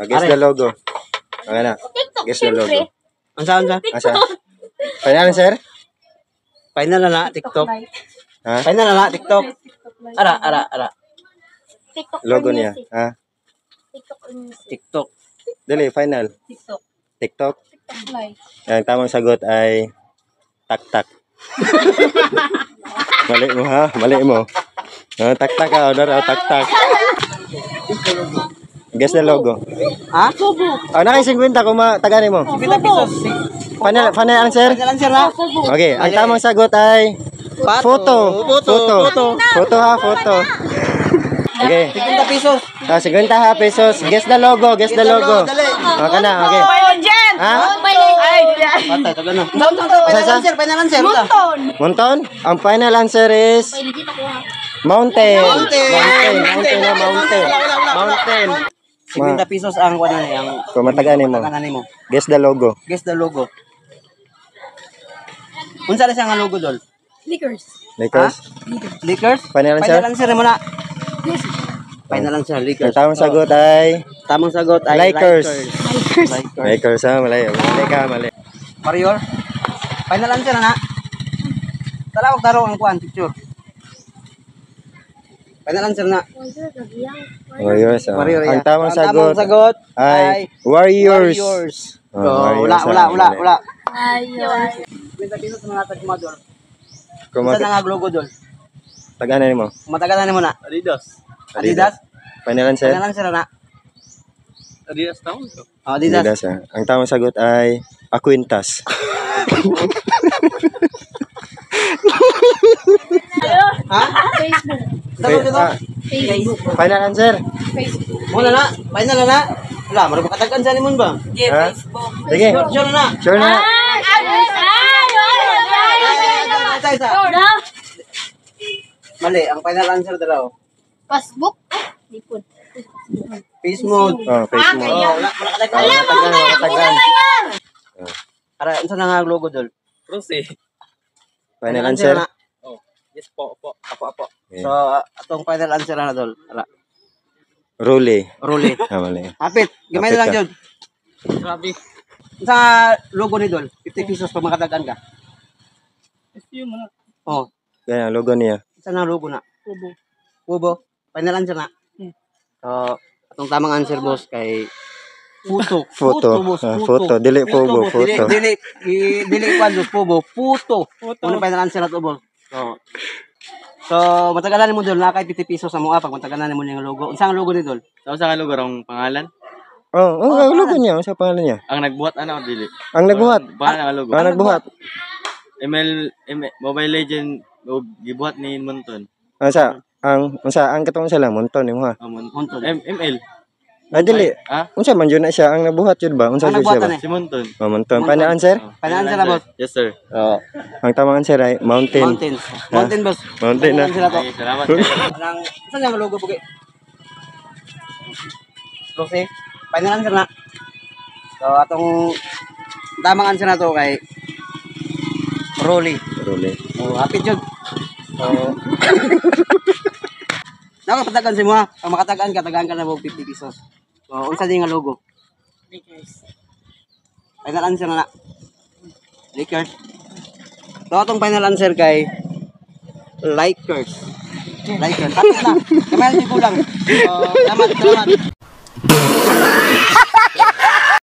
Guess the logo. Okay na. Guess the logo. Unsa? Final answer? Final na TikTok. Ha? Final na TikTok. Ara. TikTok Logo niya. Ha? TikTok or music? TikTok. Dali, final. TikTok. TikTok. TikTok live. Ang tamang sagot ay tak-tak. Mali mo ha? Mali mo. Tak-tak ka. Tak-tak. Guess the logo. Ha? Kubo. Nakay 50 kung taganin mo. 50 pesos. Final answer? Final answer na. Okay, ang tamang sagot ay photo. Photo ha, photo. Okay. 50 pesos. 50 ha, pesos. Guess the logo. Dali. Okay na, okay. Ha? Patay, taga na. Final answer. Monton? Ang final answer is mountain. Mountain. 50 pesos ang kuan na yang Kung mataganin mo. Guess the logo. Guess the logo. Unsa na siya nga logo dol? Lakers. Lakers? Final answer? Final answer mo na. Final answer, Lakers. Ang tamang sagot ay Lakers. Lakers ha, mali ka. Warrior. Final answer na. Tara og taro ang kuan picture. Final answer na. Warriors. Warrior. Ang tamang sagot ay Warriors. Wala. Ayos. 50 pesos mga tagmador. Kung Unsa na nga logo dol? taganin mo. Mataganan mo na. Adidas. Final answer? Final answer na. Adidas taon ko. Adidas ha. Ang tamang sagot ay Aquintas. Ha? Facebook. Final answer? Muna na. Final na. Wala, mara ba katagan sa limon ba? Ha? Facebook. Sige. Sure na. Sure na. Isa. Mali, ang final answer dalaw. Facebook. Lipod. Facebook. Facebook. Wala katagan. Ara, unsa na nga logo dol? Rosy. Final answer? Yes po. Apo. Okay. So, atong final answer na dol. Ara. Ruli. Mali. Hapit. Gamay na lang jud. Grabe. Sa logo ni dol, 50 pesos pag makadagan ka. Yun na. Oh, Yan ang logo niya. isa na logo na. Kubo. Final answer na. So, atong tamang answer boss kay puto. Boss, Photo. Dili Pogo. Photo. Dili kwan boss, puto. Unang final answer na to boss. So matagalan mo dol na kay 50 pesos sa mga pag matagalan mo yung logo. Unsa ang logo ni dol? Sa nga lugar ang pangalan? Ang logo niya. Sa pangalan niya. Ang nagbuhat dili. Ang nagbuhat. Pangalan ang logo. Ang nagbuhat. Mobile Legend o gibuhat ni Monton. Ang katong sila Monton yung ha. Monton. ML. Dili. Ah? Unsa man yun na siya ang nabuhat yun ba? Unsa Ang yun siya nabuhatan ba? Si Monton. Monton. Final answer? Final answer na boss. Yes sir. Ang tamang answer ay mountain. Mountain boss. Mountain na. Final answer na to. Okay, salamat. Anang saan yung logo bugi? Rosy. Final answer na. So atong tamang answer na to kay Rolly. Oh, happy jud. So nakapatagan si mo ha. Pag makatagaan ka, tagaan ka na mo 50 pesos. So unsa din nga logo? Lakers. Final answer na. Lakers. So atong final answer kay Lakers. Tapos na. Kamay na kulang. So salamat.